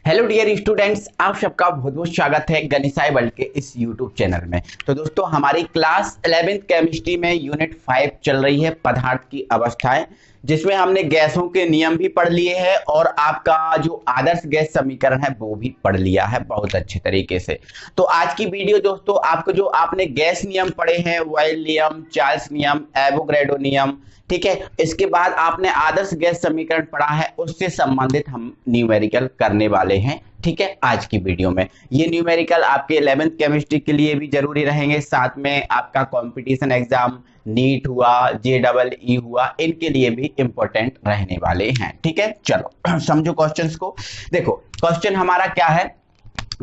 Hello dear students, आप सबका बहुत बहुत स्वागत है गणिसाई वर्ल्ड के इस यूट्यूब चैनल में। तो दोस्तों, हमारी क्लास 11th केमिस्ट्री में यूनिट 5 चल रही है पदार्थ की अवस्थाएं, जिसमें हमने गैसों के नियम भी पढ़ लिए हैं और आपका जो आदर्श गैस समीकरण है वो भी पढ़ लिया है बहुत अच्छे तरीके से। तो आज की वीडियो दोस्तों, आपको जो आपने गैस नियम पढ़े हैं, बॉयल नियम, चार्ल्स नियम, एवोगैड्रो नियम, ठीक है, इसके बाद आपने आदर्श गैस समीकरण पढ़ा है, उससे संबंधित हम न्यूमेरिकल करने वाले हैं। ठीक है, आज की वीडियो में ये न्यूमेरिकल आपके 11th केमिस्ट्री के लिए भी जरूरी रहेंगे, साथ में आपका कंपटीशन एग्जाम नीट हुआ, JEE हुआ, इनके लिए भी इंपॉर्टेंट रहने वाले हैं। ठीक है, चलो समझो क्वेश्चंस को। देखो क्वेश्चन हमारा क्या है,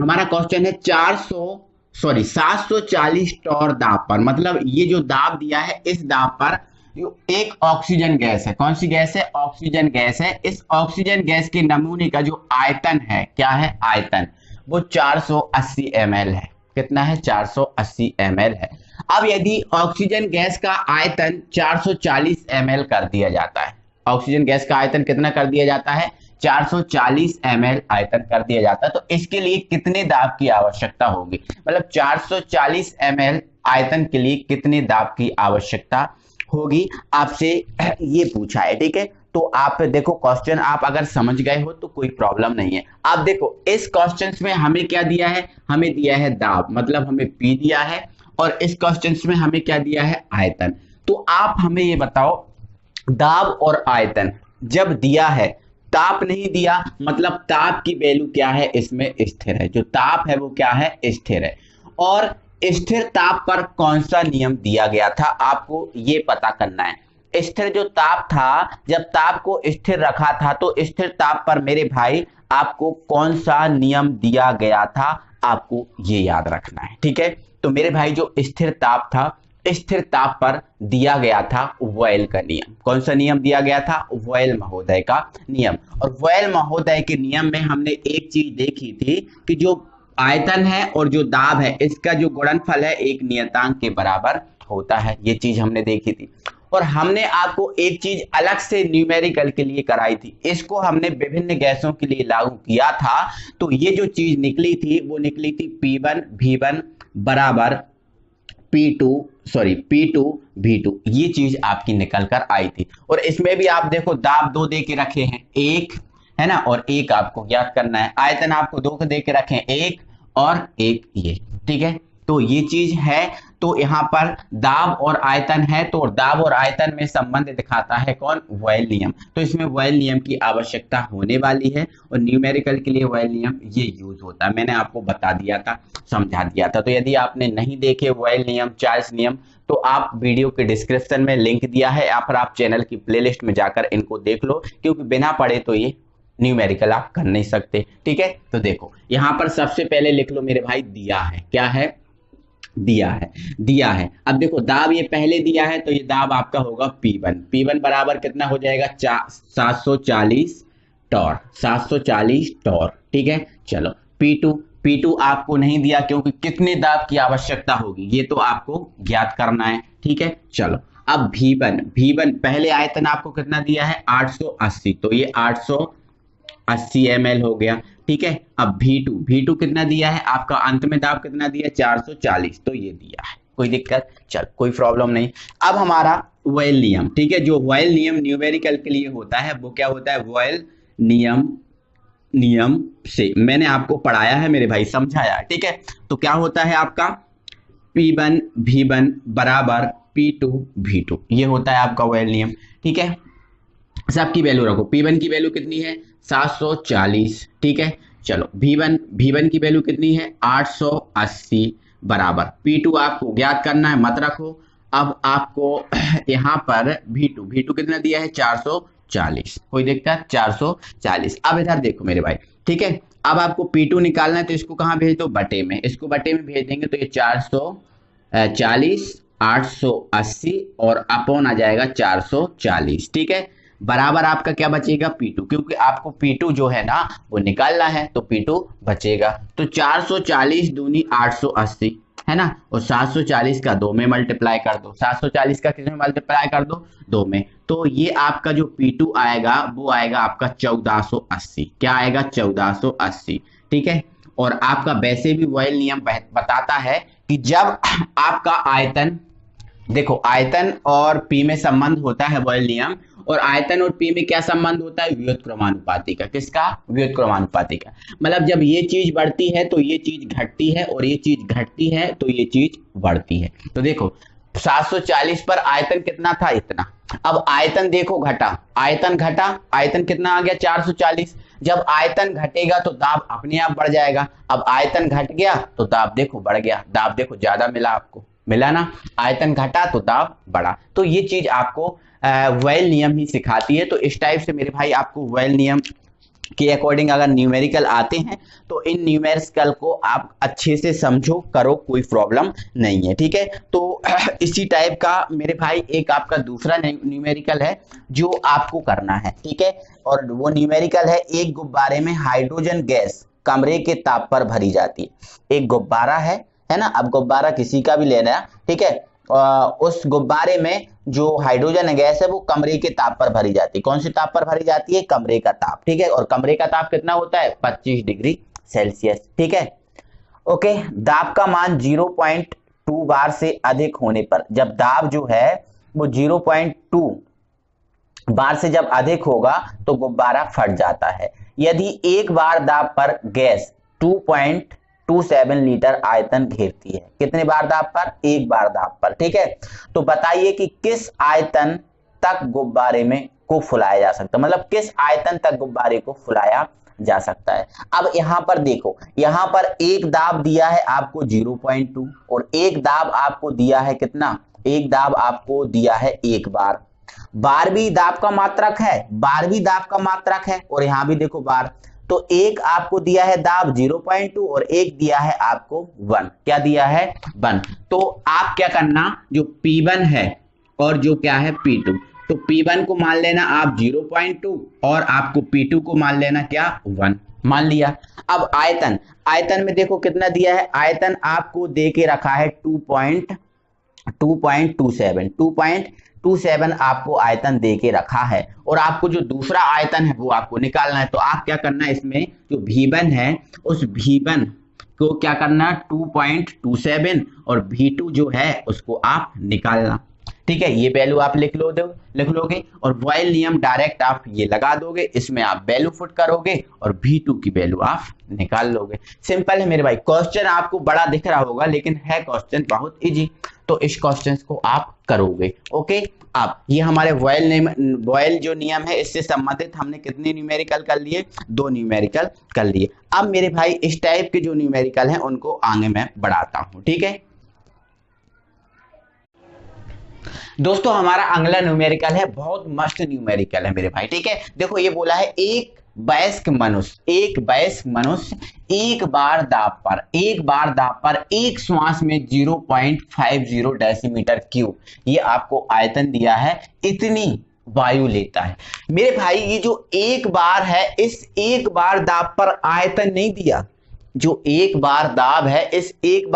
हमारा क्वेश्चन है 740 टॉर दाब पर, मतलब ये जो दाब दिया है इस दाब पर एक ऑक्सीजन गैस है। कौन सी गैस है? ऑक्सीजन गैस है। इस ऑक्सीजन गैस के नमूने का जो आयतन है, क्या है आयतन, वो 480 ml है। कितना है? 480 ml है। अब यदि ऑक्सीजन गैस का आयतन 440 ml कर दिया जाता है, ऑक्सीजन गैस का आयतन कितना कर दिया जाता है? 440 ml आयतन कर दिया जाता है, तो इसके लिए कितने दाब की आवश्यकता होगी? मतलब 440 ml आयतन के लिए कितने दाब की आवश्यकता होगी, आपसे ये पूछा है। ठीक है, तो आप देखो क्वेश्चन आप अगर समझ गए हो तो कोई प्रॉब्लम नहीं है। आप देखो इस क्वेश्चन में हमें क्या दिया है, हमें दिया है दाब, मतलब हमें P दिया है, और इस क्वेश्चन में हमें क्या दिया है? आयतन। तो आप हमें ये बताओ, दाब और आयतन जब दिया है, ताप नहीं दिया, मतलब ताप की वैल्यू क्या है इसमें? स्थिर है। जो ताप है वो क्या है? स्थिर है। और स्थिर ताप पर कौन सा नियम दिया गया था, आपको ये पता करना है। स्थिर जो ताप था, जब ताप को स्थिर रखा था, तो स्थिर ताप पर मेरे भाई आपको कौन सा नियम दिया गया था, आपको ये याद रखना है। ठीक है, तो मेरे भाई जो स्थिर ताप था, स्थिर ताप पर दिया गया था वॉयल का नियम। कौन सा नियम दिया गया था? वॉयल महोदय का नियम। और वॉयल महोदय के नियम में हमने एक चीज देखी थी कि जो आयतन है और जो दाब है, इसका जो गुणनफल है एक नियतांक के बराबर होता है। ये चीज हमने देखी थी। और हमने आपको एक चीज अलग से न्यूमेरिकल के लिए कराई थी, इसको हमने विभिन्न गैसों के लिए लागू किया था। तो ये जो चीज निकली थी वो निकली थी P1 V1 बराबर P2 V2। ये चीज आपकी निकल कर आई थी। और इसमें भी आप देखो दाब दो दे के रखे हैं, एक है ना, और एक आपको याद करना है। आयतन आपको दो दे के रखे हैं, एक और एक ये। ठीक है, तो ये चीज है। तो यहाँ पर दाब और आयतन है, तो दाब और आयतन में संबंध दिखाता है कौन? वॉयल नियम। तो इसमें वॉयल नियम की आवश्यकता होने वाली है, और न्यूमेरिकल के लिए वॉयल नियम ये यूज होता है। मैंने आपको बता दिया था, समझा दिया था। तो यदि आपने नहीं देखे वॉयल नियम, चार्ल्स नियम, तो आप वीडियो के डिस्क्रिप्शन में लिंक दिया है, या फिर आप चैनल की प्लेलिस्ट में जाकर इनको देख लो, क्योंकि बिना पढ़े तो ये न्यूमेरिकल आप कर नहीं सकते। ठीक है, तो देखो यहां पर सबसे पहले लिख लो मेरे भाई, दिया है। क्या है? दिया है। अब देखो दाब ये पहले दिया है, तो ये दाब आपका होगा P1 बराबर कितना हो जाएगा? 740 टॉर, 740 टॉर। ठीक है, चलो P2 आपको नहीं दिया, क्योंकि कितने दाब की आवश्यकता होगी ये तो आपको ज्ञात करना है। ठीक है, चलो अब V1 पहले आयतन आपको कितना दिया है? 880, तो ये 880 ml हो गया। ठीक है, अब V2 कितना दिया है आपका? अंत में दाब कितना दिया? 440, तो ये दिया है। कोई दिक्कत? चल, कोई प्रॉब्लम नहीं। अब हमारा वॉयल नियम, ठीक है, जो वॉयल नियम न्यूमेरिकल के लिए होता है वो क्या होता है? वॉयल नियम से मैंने आपको पढ़ाया है मेरे भाई, समझाया। ठीक है, तो क्या होता है आपका? P1 V1 बराबर P2 V2, ये होता है आपका वॉयल नियम। ठीक है, सबकी वैल्यू रखो। P1 की वैल्यू कितनी है? 740। ठीक है, चलो V1 की वैल्यू कितनी है? 880 बराबर P2 आपको ज्ञात करना है, मत रखो। अब आपको यहाँ पर V2 कितना दिया है? 440। कोई दिक्कत? 440। अब इधर देखो मेरे भाई, ठीक है, अब आपको P2 निकालना है, तो इसको कहाँ भेज दो? बटे में। इसको बटे में भेज देंगे तो ये 440 880 और अपॉन आ जाएगा 440। ठीक है, बराबर आपका क्या बचेगा? P2, क्योंकि आपको P2 जो है ना वो निकालना है, तो P2 बचेगा। तो 440 दूनी 880, है ना, और 740 का 2 में मल्टीप्लाई कर दो, 740 का किस में मल्टीप्लाई कर दो, 2 में। तो ये आपका जो P2 आएगा वो आएगा आपका 1480। क्या आएगा, 1480। ठीक है, और आपका वैसे भी बॉयल नियम बताता है कि जब आपका आयतन, देखो आयतन और पी में संबंध होता है बॉयल नियम, और आयतन और पी में क्या संबंध होता है, व्युत्क्रमानुपाती का। किसका, व्युत्क्रमानुपाती का। मतलब जब ये चीज बढ़ती है तो ये चीज घटती है, और ये चीज घटती है तो ये चीज बढ़ती है। तो देखो 740 पर आयतन कितना था, इतना। अब आयतन देखो घटा, आयतन घटा, आयतन कितना आ गया, 440। जब आयतन घटेगा तो दाब अपने आप बढ़ जाएगा। अब आयतन घट गया तो दाब देखो बढ़ गया, दाब देखो ज्यादा मिला, आपको मिला ना, आयतन घटा तो दाब बढ़ा। तो ये चीज आपको बॉयल नियम ही सिखाती है। तो इस टाइप से मेरे भाई आपको बॉयल नियम के अकॉर्डिंग अगर न्यूमेरिकल आते हैं तो इन न्यूमेरिकल को आप अच्छे से समझो, करो, कोई प्रॉब्लम नहीं है। ठीक है, तो इसी टाइप का मेरे भाई एक आपका दूसरा न्यूमेरिकल है जो आपको करना है। ठीक है, और वो न्यूमेरिकल है, एक गुब्बारे में हाइड्रोजन गैस कमरे के ताप पर भरी जाती है। एक गुब्बारा है ना, अब गुब्बारा किसी का भी लेना है। ठीक है, उस गुब्बारे में जो हाइड्रोजन गैस है वो कमरे के ताप पर भरी जाती है। कौन सी ताप पर भरी जाती है, कमरे का ताप। ठीक है, और कमरे का ताप कितना होता है, 25 डिग्री सेल्सियस। ठीक है, ओके। दाब का मान 0.2 बार से अधिक होने पर, जब दाब जो है वो 0.2 बार से जब अधिक होगा तो गुब्बारा फट जाता है। यदि एक बार दाब पर गैस 2.27 लीटर आयतन घेरती है। कितने बार दाब पर, एक बार दाब पर। ठीक है, तो बताइए कि किस आयतन तक गुब्बारे में को फुलाया जा सकता है, मतलब किस आयतन तक गुब्बारे को फुलाया जा सकता है। अब यहां पर देखो, यहां पर एक दाब दिया है आपको 0.2 और एक दाब आपको दिया है कितना, एक दाब आपको दिया है एक बार। बार भी दाब का मात्रक है, बार भी दाब का मात्रक है, और यहां भी देखो बार। तो एक आपको दिया है दाब 0.2 और एक दिया है आपको 1। क्या दिया है, 1। तो आप क्या करना, जो P1 है और जो क्या है P2, तो P1 को मान लेना आप 0.2 और आपको P2 को मान लेना क्या, 1 मान लिया। अब आयतन, आयतन में देखो कितना दिया है, आयतन आपको दे के रखा है 2.27 आपको आयतन दे के रखा है, और आपको जो दूसरा आयतन है वो आपको निकालना है। तो आप क्या करना है, इसमें जो V1 है उस V1 को क्या करना, 2.27, और V2 जो है उसको आप निकालना। ठीक है, ये वैल्यू आप लिख लोगे, और बॉयल नियम डायरेक्ट आप ये लगा दोगे, इसमें आप वैल्यू पुट करोगे और V2 की वैल्यू आप निकाल लोगे। सिंपल है मेरे भाई। क्वेश्चन आपको बड़ा दिख रहा होगा लेकिन है क्वेश्चन बहुत इजी, तो इस क्वेश्चन को आप करोगे। ओके, अब ये हमारे बॉयल जो नियम है इससे संबंधित हमने कितने न्यूमेरिकल कर लिए, 2 न्यूमेरिकल कर लिए। अब मेरे भाई इस टाइप के जो न्यूमेरिकल हैं उनको आगे मैं बढ़ाता हूं। ठीक है दोस्तों, हमारा अगला न्यूमेरिकल है, बहुत मस्त न्यूमेरिकल है मेरे भाई। ठीक है, देखो ये बोला है एक वयस्क मनुष्य एक बार दाब पर एक श्वास में 0.50 डेसीमीटर क्यूब, ये आपको आयतन दिया है, इतनी वायु लेता है। मेरे भाई ये जो एक बार है, इस एक बार दाब पर आयतन नहीं दिया। जो एक बार दाब है, इस एक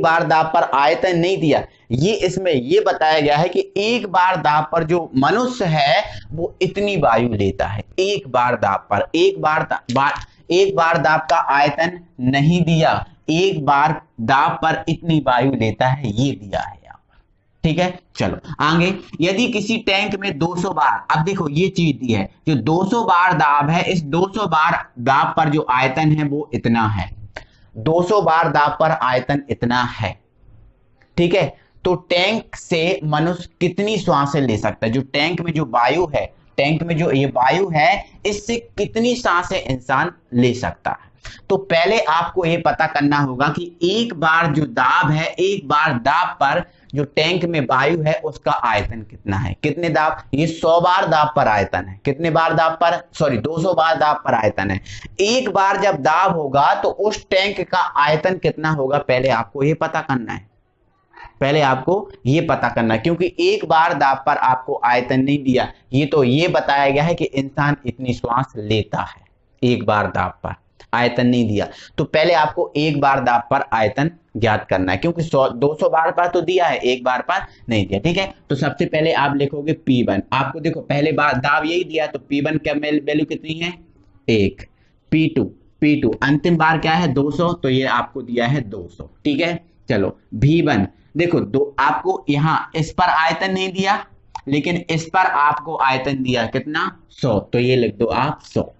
बार दाब पर आयतन नहीं दिया। ये इसमें ये बताया गया है कि एक बार दाब पर जो मनुष्य है वो इतनी वायु लेता है। एक बार दाब पर, एक बार दाब का आयतन नहीं दिया, एक बार दाब पर इतनी वायु लेता है, ये दिया है यहाँ पर। ठीक है, चलो आगे। यदि किसी टैंक में 200 बार, अब देखो ये चीज दी है, जो 200 बार दाब है, इस 200 बार दाब पर जो आयतन है वो इतना है। 200 बार दाब पर आयतन इतना है। ठीक है, तो टैंक से मनुष्य कितनी सांसें ले सकता है, जो टैंक में जो वायु है, टैंक में जो ये वायु है, इससे कितनी सांसें इंसान ले सकता है। तो पहले आपको ये पता करना होगा कि एक बार जो दाब है, एक बार दाब पर जो टैंक में वायु है उसका आयतन कितना है। कितने दाब, ये 100 बार दाब पर आयतन है। कितने बार दाब पर, सॉरी 200 बार दाब पर आयतन है। एक बार जब दाब होगा तो उस टैंक का आयतन कितना होगा, पहले आपको ये पता करना है। क्योंकि एक बार दाब पर आपको आयतन नहीं दिया, ये तो ये बताया गया है कि इंसान इतनी श्वास लेता है एक बार दाब पर। आयतन नहीं दिया, तो पहले आपको एक बार दाब पर आयतन ज्ञात करना है, क्योंकि 200 बार पर तो दिया है, एक बार पर नहीं दिया। ठीक है, तो सबसे पहले आप लिखोगे P1। आपको देखो पहले बार दाब यही दिया, तो P1 का वैल्यू कितनी है 1। P2 अंतिम बार क्या है 200, तो ये आपको दिया है 200। ठीक है, चलो V1 देखो आपको यहाँ इस पर आयतन नहीं दिया, लेकिन इस पर आपको आयतन दिया कितना 100, तो ये लिख दो आप 100।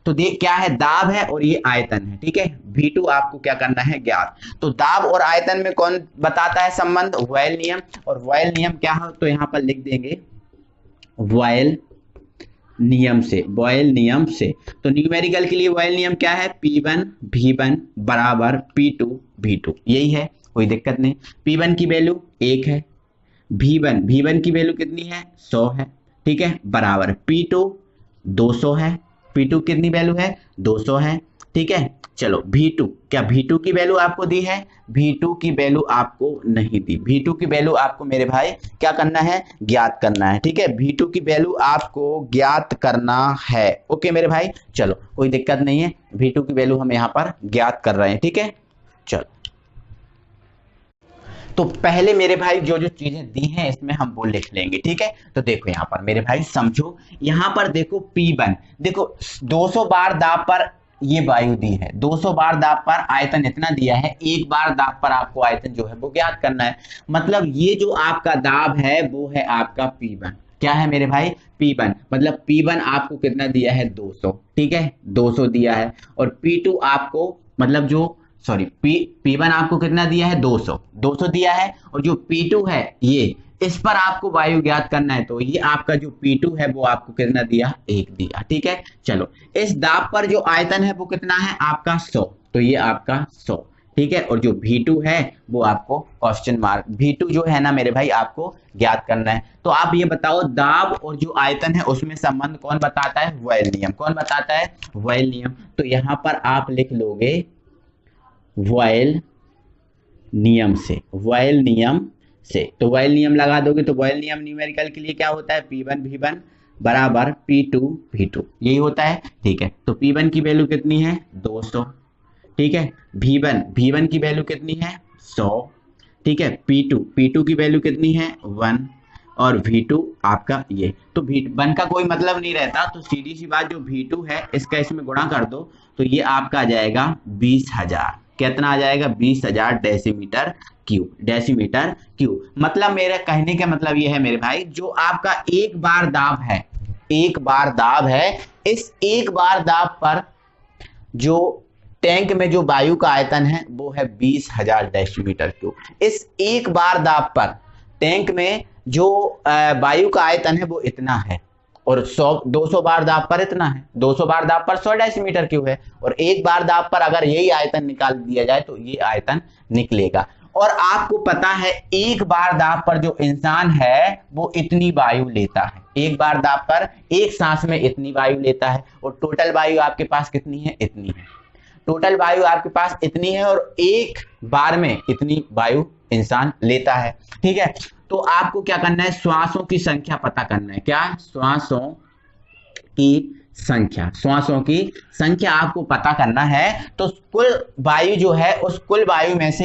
तो देख क्या है, दाब है और ये आयतन है। ठीक है, V2 आपको क्या करना है ज्ञात। तो दाब और आयतन में कौन बताता है संबंध, वॉयल नियम। और वॉयल नियम क्या है, तो यहां पर लिख देंगे वॉयल नियम से, वॉयल नियम से। तो न्यूमेरिकल के लिए वॉयल नियम क्या है, P1 V1 बराबर P2 V2, यही है, कोई दिक्कत नहीं। P1 की वैल्यू 1 है, V1 की वैल्यू कितनी है 100 है। ठीक है, बराबर P2 200 है, P2 कितनी वैल्यू है 200 है। ठीक है, चलो V2, क्या V2 की वैल्यू आपको दी है, V2 की वैल्यू आपको नहीं दी। V2 की वैल्यू आपको मेरे भाई क्या करना है, ज्ञात करना है। ठीक है, V2 की वैल्यू आपको ज्ञात करना है। ओके मेरे भाई, चलो कोई दिक्कत नहीं है, V2 की वैल्यू हम यहाँ पर ज्ञात कर रहे हैं। ठीक है, चलो तो पहले मेरे भाई जो जो चीजें दी हैं इसमें हम वो लिख लेंगे। ठीक है, तो देखो यहाँ पर मेरे भाई समझो, यहाँ पर देखो P1, देखो 200 बार दाब पर ये वायु दी है, 200 बार दाब पर आयतन इतना दिया है, एक बार दाब पर आपको आयतन जो है वो ज्ञात करना है। मतलब ये जो आपका दाब है वो है आपका P1। क्या है मेरे भाई P1, मतलब P1 आपको कितना दिया है 200। ठीक है, 200 दिया है। और P2 आपको मतलब जो P1 आपको कितना दिया है 200 दिया है। और जो P2 है ये, इस पर आपको वायु ज्ञात करना है, तो ये आपका जो P2 है वो आपको कितना दिया 1 दिया। ठीक है, चलो इस दाब पर जो आयतन है वो कितना है आपका 100, तो ये आपका 100। ठीक है, और जो V2 है वो आपको क्वेश्चन मार्क V2 जो है ना मेरे भाई आपको ज्ञात करना है। तो आप ये बताओ दाब और जो आयतन है उसमें संबंध कौन बताता है, वॉयल नियम। कौन बताता है, वॉयल नियम। तो यहां पर आप लिख लोगे वॉयल नियम से, वॉयल नियम से। तो वॉयल नियम लगा दोगे, तो वॉयल नियम न्यूमेरिकल के लिए क्या होता है, P1 V1 बराबर P2 V2, यही होता है। ठीक है, तो P1 की वैल्यू कितनी है 200। ठीक है, V1 की वैल्यू कितनी है 100। ठीक है, P2 की वैल्यू कितनी है 1, और V2 आपका ये। तो V1 का कोई मतलब नहीं रहता, तो सीधी सी बात जो V2 है इसका इसमें गुणा कर दो, तो ये आपका आ जाएगा 20,000। कितना आ जाएगा 20,000 डेसीमीटर क्यूब। मतलब मेरे कहने का मतलब ये है मेरे भाई, जो आपका एक बार दाब है, इस एक बार दाब पर जो टैंक में जो वायु का आयतन है वो है 20,000 डेसीमीटर क्यूब। इस एक बार दाब पर टैंक में जो वायु का आयतन है वो इतना है, और 200 बार दाब पर इतना है, 200 बार दाब पर 100 डेसीमीटर क्यूब है। और एक बार दाब पर अगर यही आयतन निकाल दिया जाए तो ये आयतन निकलेगा। और आपको पता है एक बार दाब पर जो इंसान है वो इतनी वायु लेता है, एक बार दाब पर एक सांस में इतनी वायु लेता है। और टोटल वायु आपके पास कितनी है, इतनी है। टोटल वायु आपके पास इतनी है और एक बार में इतनी वायु इंसान लेता है। ठीक है, तो आपको क्या करना है, श्वासों की संख्या पता करना है। क्या, श्वासों की संख्या आपको पता करना है। तो कुल वायु जो है उस कुल वायु में से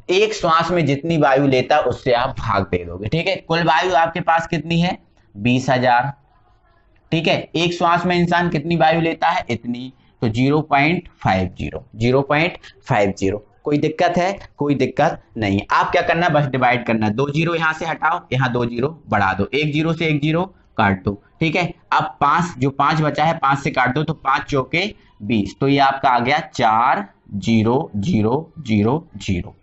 एक श्वास में जितनी वायु लेता है उससे आप भाग दे दोगे। ठीक है, कुल वायु आपके पास कितनी है 20,000। ठीक है, एक श्वास में इंसान कितनी वायु लेता है, इतनी, तो 0.50। कोई दिक्कत है, कोई दिक्कत नहीं। आप क्या करना है, बस डिवाइड करना, 2 जीरो यहां से हटाओ, यहां 2 जीरो बढ़ा दो, 1 जीरो से 1 जीरो काट दो। ठीक है, अब 5 बचा है 5 से काट दो, तो 5 चौके 20, तो ये आपका आ गया 4,0,0,0,0।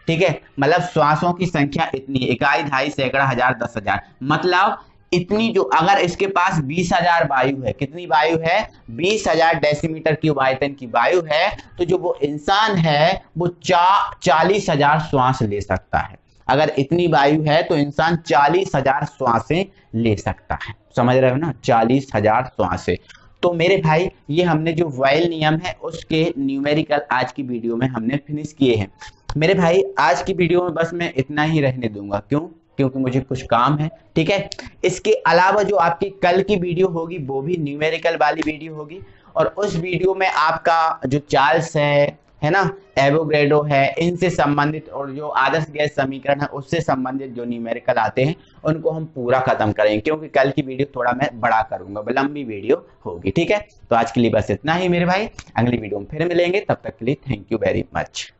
ठीक है, मतलब श्वासों की संख्या इतनी, इकाई, दहाई, सैकड़ा, हजार, 10,000। मतलब इतनी जो, अगर इसके पास 20,000 वायु है, कितनी वायु है 20,000 डेसीमीटर क्यूब आयतन की वायु है, तो जो वो इंसान है वो 40,000 श्वास ले सकता है। अगर इतनी वायु है तो इंसान 40,000 श्वासें ले सकता है। समझ रहे हो ना, 40,000 श्वासें। तो मेरे भाई ये हमने जो वॉयल नियम है उसके न्यूमेरिकल आज की वीडियो में हमने फिनिश किए हैं। मेरे भाई आज की वीडियो में बस मैं इतना ही रहने दूंगा, क्यों, क्योंकि मुझे कुछ काम है। ठीक है, इसके अलावा जो आपकी कल की वीडियो होगी वो भी न्यूमेरिकल वाली वीडियो होगी, और उस वीडियो में आपका जो चार्ल्स है ना, एवोगैड्रो है, इनसे संबंधित और जो आदर्श गैस समीकरण है उससे संबंधित जो न्यूमेरिकल आते हैं उनको हम पूरा खत्म करेंगे, क्योंकि कल की वीडियो थोड़ा मैं बड़ा करूंगा, लंबी वीडियो होगी। ठीक है, तो आज के लिए बस इतना ही मेरे भाई, अगली वीडियो में फिर मिलेंगे, तब तक के लिए थैंक यू वेरी मच।